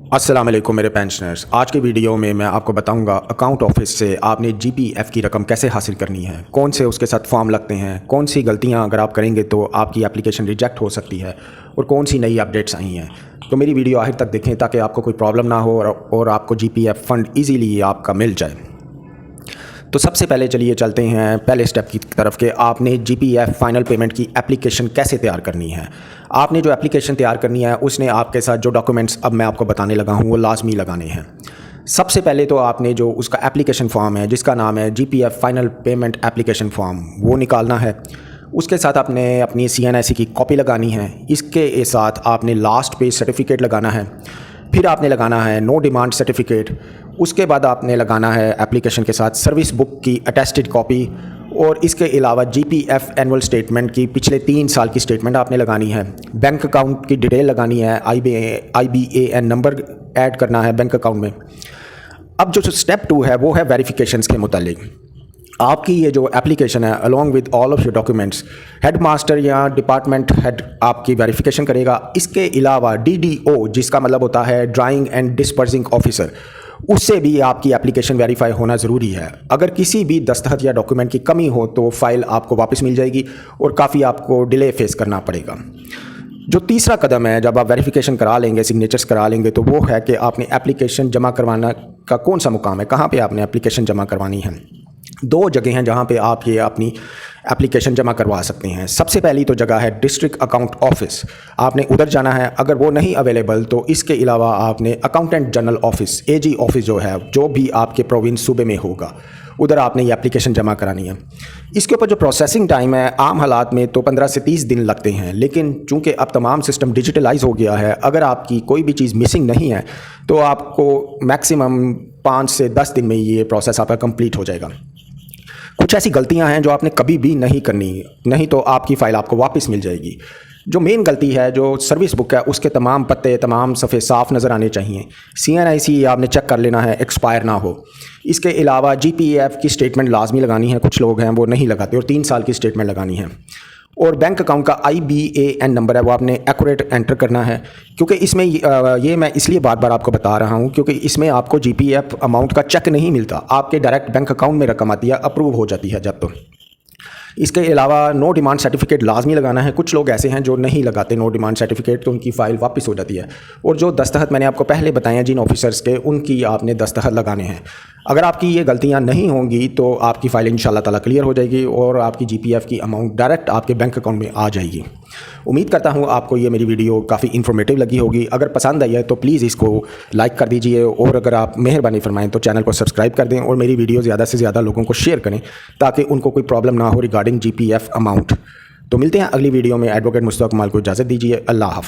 अस्सलाम वालेकुम मेरे पेंशनर्स। आज की वीडियो में मैं आपको बताऊंगा अकाउंट ऑफिस से आपने जीपीएफ की रकम कैसे हासिल करनी है, कौन से उसके साथ फॉर्म लगते हैं, कौन सी गलतियां अगर आप करेंगे तो आपकी एप्लीकेशन रिजेक्ट हो सकती है और कौन सी नई अपडेट्स आई हैं। तो मेरी वीडियो आखिर तक देखें ताकि आपको कोई प्रॉब्लम ना हो और आपको जीपीएफ फ़ंड ईज़िली आपका मिल जाए। तो सबसे पहले चलिए चलते हैं पहले स्टेप की तरफ कि आपने जीपीएफ फाइनल पेमेंट की एप्लीकेशन कैसे तैयार करनी है। आपने जो एप्लीकेशन तैयार करनी है उसने आपके साथ जो डॉक्यूमेंट्स अब मैं आपको बताने लगा हूँ वो लाजमी लगाने हैं। सबसे पहले तो आपने जो उसका एप्लीकेशन फॉर्म है जिसका नाम है GPF final payment application form वो निकालना है। उसके साथ आपने अपनी CNIC की कॉपी लगानी है। इसके साथ आपने लास्ट पेज सर्टिफिकेट लगाना है। फिर आपने लगाना है नो डिमांड सर्टिफिकेट। उसके बाद आपने लगाना है एप्लीकेशन के साथ सर्विस बुक की अटेस्टेड कॉपी और इसके अलावा जीपीएफ एनुअल स्टेटमेंट की पिछले 3 साल की स्टेटमेंट आपने लगानी है। बैंक अकाउंट की डिटेल लगानी है, IBAN नंबर ऐड करना है बैंक अकाउंट में। अब जो स्टेप 2 है वो है वेरिफिकेशंस के मुतालिक। आपकी ये जो एप्लीकेशन है along with all of your documents head master या डिपार्टमेंट हेड आपकी वेरिफिकेशन करेगा। इसके अलावा DDO जिसका मतलब होता है ड्राइंग एंड डिस्पर्सिंग ऑफिसर, उससे भी आपकी एप्लीकेशन वेरीफाई होना ज़रूरी है। अगर किसी भी दस्तखत या डॉक्यूमेंट की कमी हो तो फाइल आपको वापस मिल जाएगी और काफ़ी आपको डिले फेस करना पड़ेगा। जो तीसरा कदम है जब आप वेरिफिकेशन करा लेंगे, सिग्नेचर्स करा लेंगे, तो वो है कि आपने एप्लीकेशन जमा करवाना का कौन सा मुकाम है, कहाँ पे आपने एप्लीकेशन जमा करवानी है। 2 जगह हैं जहाँ पे आप ये अपनी एप्लीकेशन जमा करवा सकते हैं। सबसे पहली तो जगह है डिस्ट्रिक्ट अकाउंट ऑफिस, आपने उधर जाना है। अगर वो नहीं अवेलेबल तो इसके अलावा आपने accountant general office AG office जो है, जो भी आपके प्रोविंस सूबे में होगा, उधर आपने ये एप्लीकेशन जमा करानी है। इसके ऊपर जो प्रोसेसिंग टाइम है आम हालात में तो 15 से 30 दिन लगते हैं, लेकिन चूंकि अब तमाम सिस्टम डिजिटलाइज हो गया है, अगर आपकी कोई भी चीज़ मिसिंग नहीं है तो आपको मैक्सिमम 5 से 10 दिन में ये प्रोसेस आपका कंप्लीट हो जाएगा। कुछ ऐसी गलतियां हैं जो आपने कभी भी नहीं करनी, नहीं तो आपकी फ़ाइल आपको वापस मिल जाएगी। जो मेन गलती है, जो सर्विस बुक है उसके तमाम पत्ते, तमाम सफ़े साफ़ नज़र आने चाहिए। CNIC आपने चेक कर लेना है, एक्सपायर ना हो। इसके अलावा GPF की स्टेटमेंट लाजमी लगानी है, कुछ लोग हैं वो नहीं लगाते, और 3 साल की स्टेटमेंट लगानी है। और बैंक अकाउंट का IBAN नंबर है वो आपने एक्यूरेट एंटर करना है, क्योंकि इसमें ये मैं इसलिए बार बार आपको बता रहा हूँ क्योंकि इसमें आपको GPF अमाउंट का चेक नहीं मिलता, आपके डायरेक्ट बैंक अकाउंट में रकम आती है, अप्रूव हो जाती है जब। तो इसके अलावा नो डिमांड सर्टिफिकेट लाजमी लगाना है। कुछ लोग ऐसे हैं जो नहीं लगाते नो डिमांड सर्टिफिकेट, तो उनकी फ़ाइल वापस हो जाती है। और जो दस्तखत मैंने आपको पहले बताए हैं जिन ऑफिसर्स के, उनकी आपने दस्तखत लगाने हैं। अगर आपकी ये गलतियां नहीं होंगी तो आपकी फ़ाइल इंशाल्लाह ताला क्लियर हो जाएगी और आपकी GPF की अमाउंट डायरेक्ट आपके बैंक अकाउंट में आ जाएगी। उम्मीद करता हूँ आपको ये मेरी वीडियो काफ़ी इन्फॉर्मेटिव लगी होगी। अगर पसंद आई है तो प्लीज़ इसको लाइक कर दीजिए और अगर आप मेहरबानी फरमाएं तो चैनल को सब्सक्राइब कर दें और मेरी वीडियो ज़्यादा से ज़्यादा लोगों को शेयर करें ताकि उनको कोई प्रॉब्लम ना हो रिगार्डिंग GPF अमाउंट। तो मिलते हैं अगली वीडियो में। एडवोकेट मुस्तफ़ा कमाल को इजाज़त दीजिए। अल्लाह हाफ़िज़।